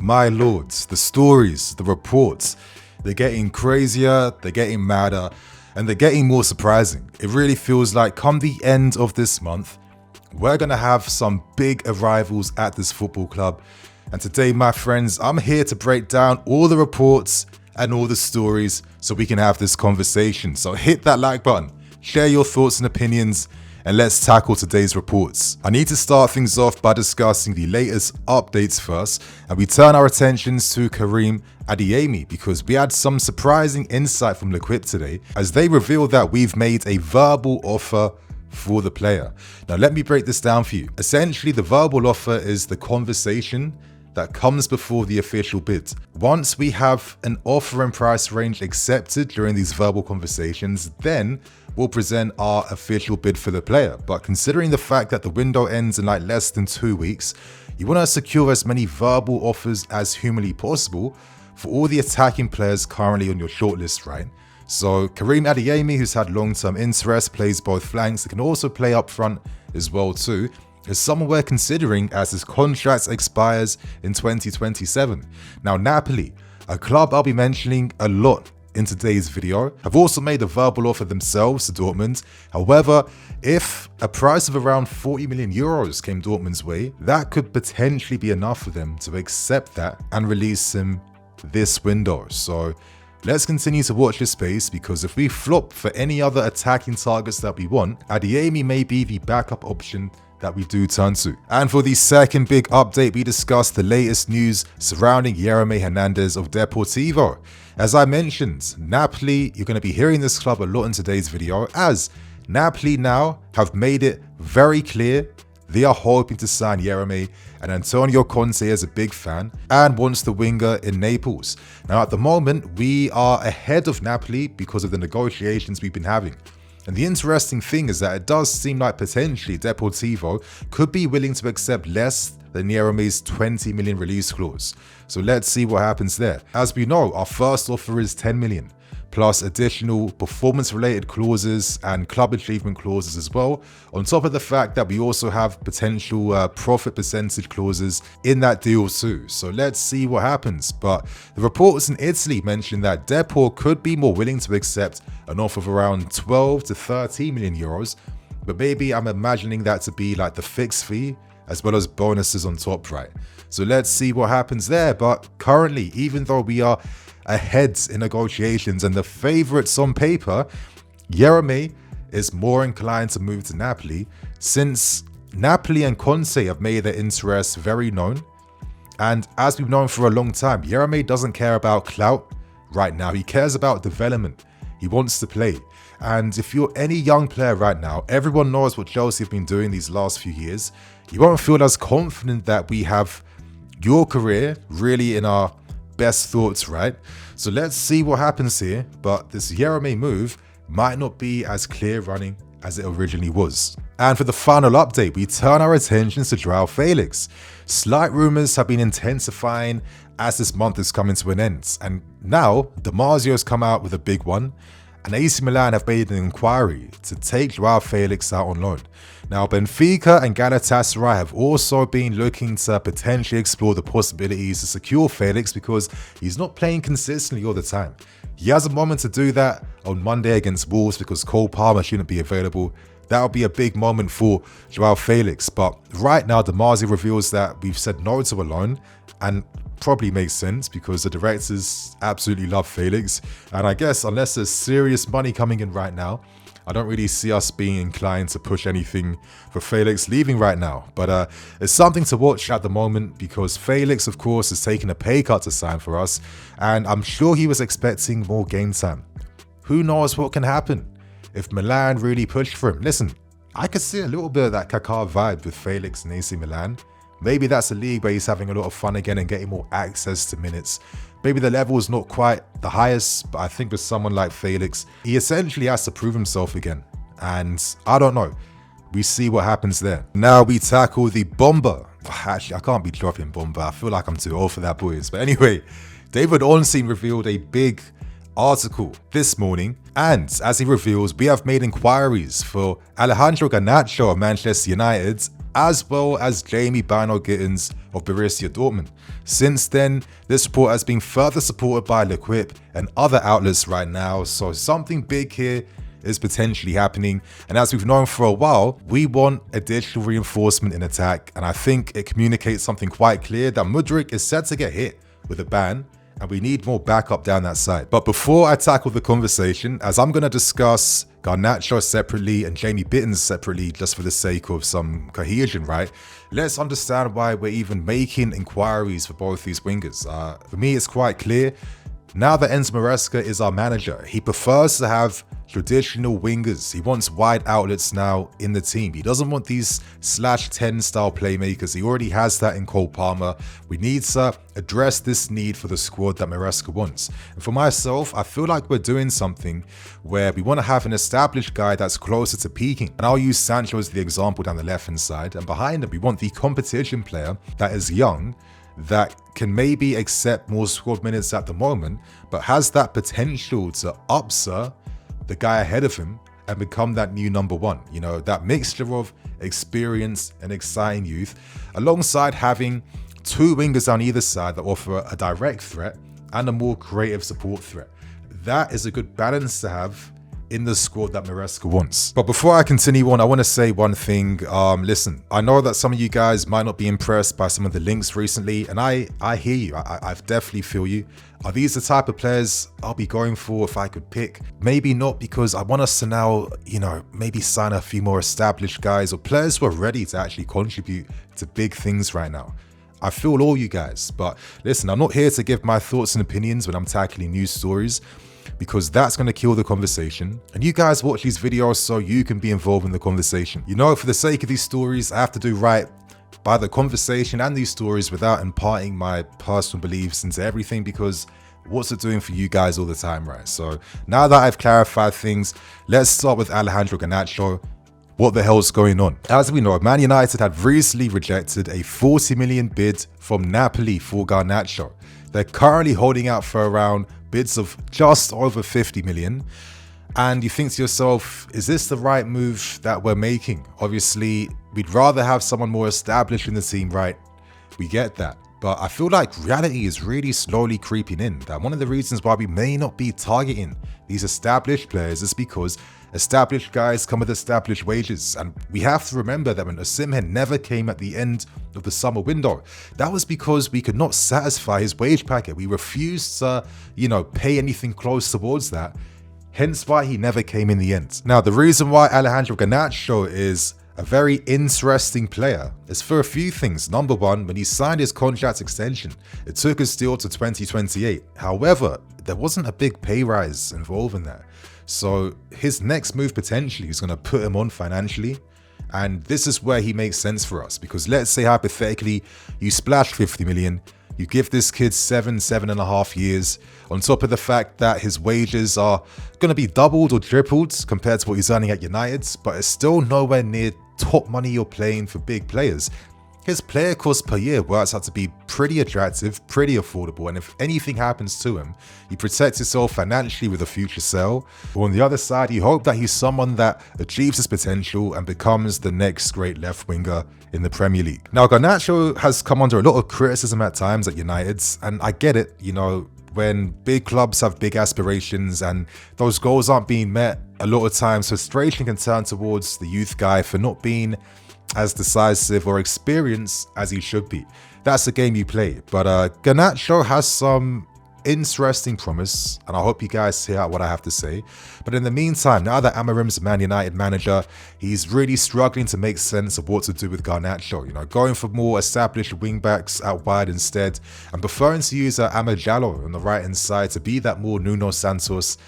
My lords, the stories, the reports, they're getting crazier, they're getting madder, and they're getting more surprising. It really feels like come the end of this month, we're going to have some big arrivals at this football club. And today, my friends, I'm here to break down all the reports and all the stories so we can have this conversation. So hit that like button, share your thoughts and opinions, and let's tackle today's reports. I need to start things off by discussing the latest updates first, and we turn our attentions to Adeyemi because we had some surprising insight from L'Equipe today as they revealed that we've made a verbal offer for the player. Now let me break this down for you. Essentially, the verbal offer is the conversation that comes before the official bid. Once we have an offer and price range accepted during these verbal conversations, then we'll present our official bid for the player. But considering the fact that the window ends in like less than 2 weeks, you want to secure as many verbal offers as humanly possible for all the attacking players currently on your shortlist, right? So Adeyemi, who's had long-term interest, plays both flanks, and can also play up front as well too, is someone we're considering as his contract expires in 2027. Now Napoli, a club I'll be mentioning a lot in today's video, have also made a verbal offer themselves to Dortmund. However, if a price of around 40 million euros came Dortmund's way, that could potentially be enough for them to accept that and release him this window. So let's continue to watch this space, because if we flop for any other attacking targets that we want, Adeyemi may be the backup option that we do turn to. And for the second big update, we discussed the latest news surrounding Yeremay Hernandez of Deportivo. As I mentioned, Napoli, you're going to be hearing this club a lot in today's video, as Napoli now have made it very clear they are hoping to sign Yeremay, and Antonio Conte is a big fan and wants the winger in Naples. Now at the moment, we are ahead of Napoli because of the negotiations we've been having. And the interesting thing is that it does seem like potentially Deportivo could be willing to accept less than Yeremay's 20 million release clause. So let's see what happens there. As we know, our first offer is 10 million, plus additional performance-related clauses and club achievement clauses as well, on top of the fact that we also have potential profit percentage clauses in that deal too. So let's see what happens. But the reports in Italy mention that Depor could be more willing to accept an offer of around 12 to 13 million euros, but maybe I'm imagining that to be like the fixed fee as well as bonuses on top, right? So let's see what happens there. But currently, even though we are ahead in negotiations and the favourites on paper, Yeremay is more inclined to move to Napoli, since Napoli and Conte have made their interests very known. And as we've known for a long time, Yeremay doesn't care about clout right now. He cares about development. He wants to play. And if you're any young player right now, everyone knows what Chelsea have been doing these last few years. You won't feel as confident that we have your career really in our best thoughts, right? So let's see what happens here. But this Yeremay move might not be as clear running as it originally was. And for the final update, we turn our attentions to Joao Felix. Slight rumors have been intensifying as this month is coming to an end. And now Damasio's come out with a big one, and AC Milan have made an inquiry to take Joao Felix out on loan. Now, Benfica and Galatasaray have also been looking to potentially explore the possibilities to secure Felix because he's not playing consistently all the time. He has a moment to do that on Monday against Wolves because Cole Palmer shouldn't be available. That would be a big moment for Joao Felix. But right now, Damasio reveals that we've said no to a loan, and probably makes sense because the directors absolutely love Felix. And I guess unless there's serious money coming in right now, I don't really see us being inclined to push anything for Felix leaving right now. But it's something to watch at the moment because Felix, of course, is taking a pay cut to sign for us. And I'm sure he was expecting more game time. Who knows what can happen if Milan really push for him? Listen, I could see a little bit of that Kaká vibe with Felix and AC Milan. Maybe that's a league where he's having a lot of fun again and getting more access to minutes. Maybe the level is not quite the highest, but I think with someone like Felix, he essentially has to prove himself again. And I don't know. We see what happens there. Now we tackle the bomber. Actually, I can't be dropping bomber. I feel like I'm too old for that, boys. But anyway, David Ornstein revealed a big article this morning And as he reveals, we have made inquiries for Alejandro Garnacho of Manchester United, as well as Jamie Bynoe Gittens of Borussia Dortmund. Since then, this report has been further supported by L'Equipe and other outlets right now, so something big here is potentially happening. And as we've known for a while, we want additional reinforcement in attack, and I think it communicates something quite clear that Mudryk is set to get hit with a ban, and we need more backup down that side. But before I tackle the conversation, as I'm going to discuss Garnacho separately and Jamie Bynoe separately just for the sake of some cohesion, right? Let's understand why we're even making inquiries for both these wingers. For me, it's quite clear. Now that Enzo Maresca is our manager, he prefers to have traditional wingers. He wants wide outlets now in the team. He doesn't want these /10 style playmakers. He already has that in Cole Palmer. We need to address this need for the squad that Maresca wants. And for myself, I feel like we're doing something where we want to have an established guy that's closer to peaking. And I'll use Sancho as the example down the left-hand side. And behind him, we want the competition player that is young, that can maybe accept more squad minutes at the moment, but has that potential to upsell the guy ahead of him and become that new number one. You know, that mixture of experience and exciting youth, alongside having two wingers on either side that offer a direct threat and a more creative support threat. That is a good balance to have in the squad that Maresca wants. But before I continue on, I want to say one thing. Listen, I know that some of you guys might not be impressed by some of the links recently, and I hear you. I definitely feel you. Are these the type of players I'll be going for if I could pick? Maybe not, because I want us to now, you know, maybe sign a few more established guys or players who are ready to actually contribute to big things right now. I feel all you guys, but listen, I'm not here to give my thoughts and opinions when I'm tackling news stories, because that's going to kill the conversation. And you guys watch these videos so you can be involved in the conversation. You know, for the sake of these stories, I have to do right by the conversation and these stories without imparting my personal beliefs into everything, because what's it doing for you guys all the time, right? So now that I've clarified things, let's start with Alejandro Garnacho. What the hell's going on? As we know, Man United had recently rejected a 40 million bid from Napoli for Garnacho. They're currently holding out for around bids of just over 50 million. And you think to yourself, is this the right move that we're making? Obviously, we'd rather have someone more established in the team, right? We get that. But I feel like reality is really slowly creeping in. That one of the reasons why we may not be targeting these established players is because established guys come with established wages. And we have to remember that when Osimhen never came at the end of the summer window, that was because we could not satisfy his wage packet. We refused to, pay anything close towards that. Hence why he never came in the end. Now, the reason why Alejandro Garnacho is a very interesting player is for a few things. Number one, when he signed his contract extension, it took his deal to 2028. However, there wasn't a big pay rise involved in that. So his next move potentially is going to put him on financially. And this is where he makes sense for us, because let's say hypothetically you splash 50 million, you give this kid 7.5 years, on top of the fact that his wages are going to be doubled or tripled compared to what he's earning at United, but it's still nowhere near top money you're playing for big players. His player cost per year works out to be pretty attractive, pretty affordable, and if anything happens to him, you protect yourself financially with a future sale. Or on the other side, you hope that he's someone that achieves his potential and becomes the next great left winger in the Premier League. Now, Garnacho has come under a lot of criticism at times at United, and I get it, when big clubs have big aspirations and those goals aren't being met, a lot of times frustration can turn towards the youth guy for not being as decisive or experienced as he should be. That's the game you play. But Garnacho has some interesting promise, and I hope you guys hear out what I have to say. But in the meantime, now that Amorim's Man United manager, he's really struggling to make sense of what to do with Garnacho. Going for more established wing-backs out wide instead, and preferring to use Amad Diallo on the right-hand side to be that more Nuno Santos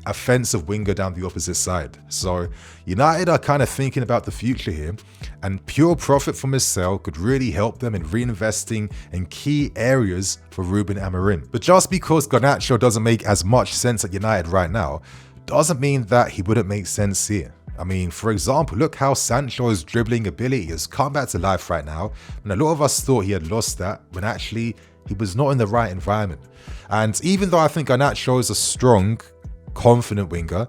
offensive winger down the opposite side. So United are kind of thinking about the future here, and pure profit from his sale could really help them in reinvesting in key areas for Ruben Amorim. But just because Garnacho doesn't make as much sense at United right now, doesn't mean that he wouldn't make sense here. I mean, for example, look how Sancho's dribbling ability has come back to life right now, and a lot of us thought he had lost that when actually he was not in the right environment. And even though I think Garnacho is a strong confident winger.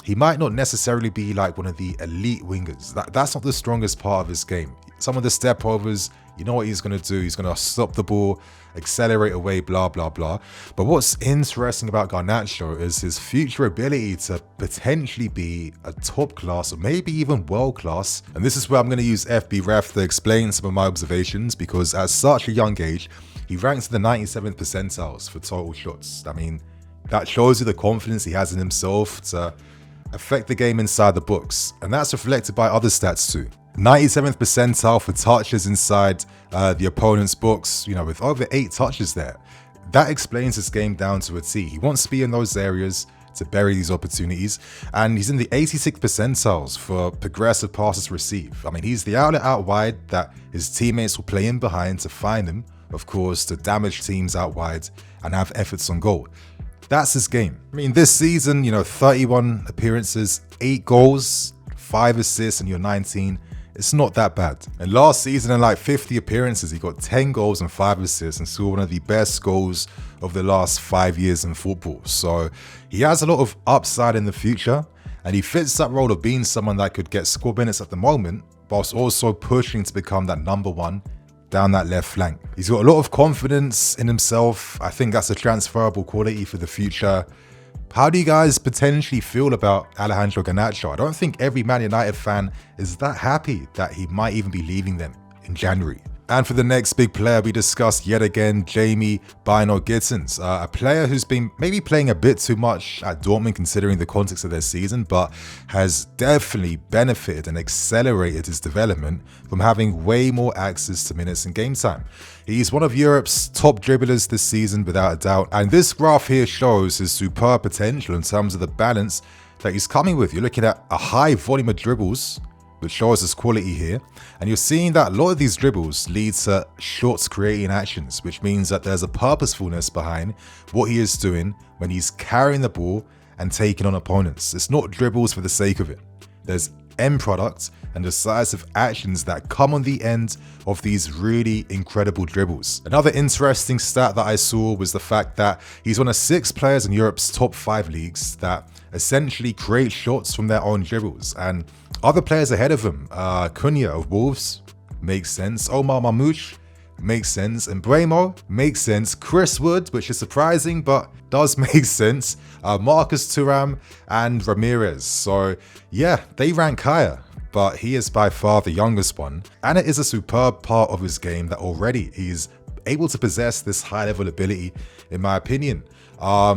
He might not necessarily be like one of the elite wingers. That's not the strongest part of his game. Some of the step overs, you know what he's going to do. He's going to stop the ball, accelerate away, blah, blah, blah. But what's interesting about Garnacho is his future ability to potentially be a top class or maybe even world class. And this is where I'm going to use FBref to explain some of my observations, because at such a young age, he ranks in the 97th percentiles for total shots. I mean, that shows you the confidence he has in himself to affect the game inside the box. And that's reflected by other stats too. 97th percentile for touches inside the opponent's box, you know, with over 8 touches there. That explains his game down to a T. He wants to be in those areas to bury these opportunities, and he's in the 86th percentiles for progressive passes received. I mean, he's the outlet out wide that his teammates will play in behind to find him, of course, to damage teams out wide and have efforts on goal. That's his game. I mean, this season, you know, 31 appearances, 8 goals, 5 assists, and you're 19. It's not that bad. And last season, in like 50 appearances, he got 10 goals and 5 assists and saw one of the best goals of the last 5 years in football. So he has a lot of upside in the future, and he fits that role of being someone that could get squad minutes at the moment, whilst also pushing to become that number 1 down that left flank. He's got a lot of confidence in himself. I think that's a transferable quality for the future. How do you guys potentially feel about Alejandro Garnacho? I don't think every Man United fan is that happy that he might even be leaving them in January. And for the next big player, we discussed yet again Jamie Bynoe Gittens, a player who's been maybe playing a bit too much at Dortmund considering the context of their season, but has definitely benefited and accelerated his development from having way more access to minutes and game time. He's one of Europe's top dribblers this season without a doubt, and this graph here shows his superb potential in terms of the balance that he's coming with. You're looking at a high volume of dribbles, which shows his quality here, and you're seeing that a lot of these dribbles lead to shots creating actions, which means that there's a purposefulness behind what he is doing when he's carrying the ball and taking on opponents. It's not dribbles for the sake of it. There's end product and decisive actions that come on the end of these really incredible dribbles. Another interesting stat that I saw was the fact that he's one of 6 players in Europe's top 5 leagues that essentially create shots from their own dribbles, and other players ahead of him, Cunha of Wolves, makes sense, Omar Mamouche, makes sense, and Bremo makes sense, Chris Wood, which is surprising but does make sense, Marcus Thuram and Ramirez. So yeah, they rank higher, but he is by far the youngest one, and it is a superb part of his game that already he's able to possess this high level ability, in my opinion.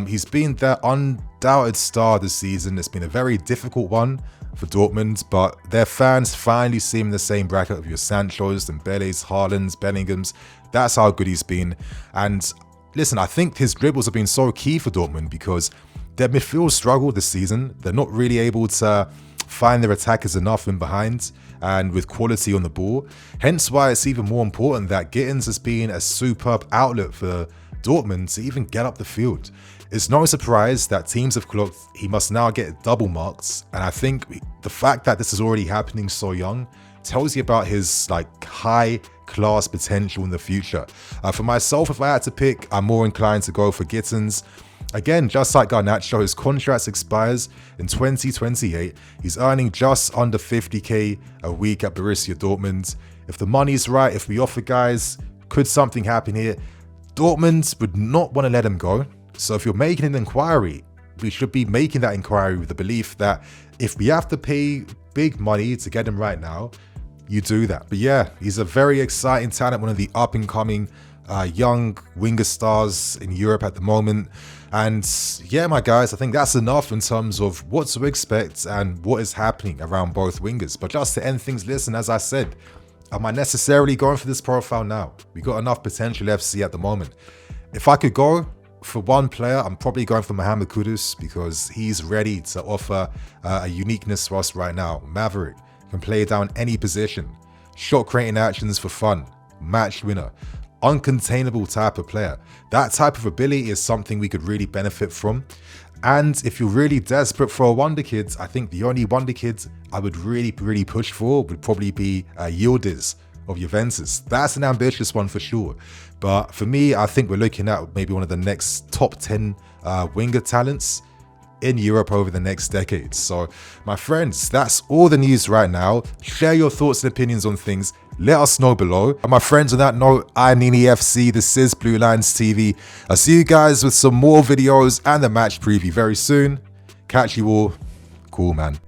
He's been their undoubted star this season. It's been a very difficult one for Dortmund, but their fans finally see him in the same bracket of your Sanchos, Dembeles, Haalands, Bellinghams. That's how good he's been. And listen, I think his dribbles have been so key for Dortmund because their midfield struggled this season. They're not really able to find their attackers enough in behind and with quality on the ball. Hence why it's even more important that Gittens has been a superb outlet for Dortmund to even get up the field. It's no surprise that teams have clocked he must now get double marks, and I think the fact that this is already happening so young tells you about his like high class potential in the future. For myself, if I had to pick, I'm more inclined to go for Gittens. Again, just like Garnacho, his contract expires in 2028. He's earning just under 50k a week at Borussia Dortmund. If the money's right, if we offer guys, could something happen here? Dortmund would not want to let him go. So if you're making an inquiry, we should be making that inquiry with the belief that if we have to pay big money to get him right now, you do that. But yeah, he's a very exciting talent, one of the up-and-coming young winger stars in Europe at the moment. And yeah, my guys, I think that's enough in terms of what to expect and what is happening around both wingers. But just to end things, listen, as I said, am I necessarily going for this profile now? We got enough potential FC at the moment. If I could go for one player, I'm probably going for Mohamed Kudus because he's ready to offer a uniqueness for us right now. Maverick can play down any position, shot creating actions for fun, match winner, uncontainable type of player. That type of ability is something we could really benefit from. And if you're really desperate for a wonder kid, I think the only wonder kid I would really push for would probably be Yildiz of Juventus. That's an ambitious one for sure. But for me, I think we're looking at maybe one of the next top 10 winger talents in Europe over the next decade. So my friends, that's all the news right now. Share your thoughts and opinions on things. Let us know below. And my friends, on that note, I'm Nini FC. This is Blue Lions TV. I'll see you guys with some more videos and the match preview very soon. Catch you all. Cool, man.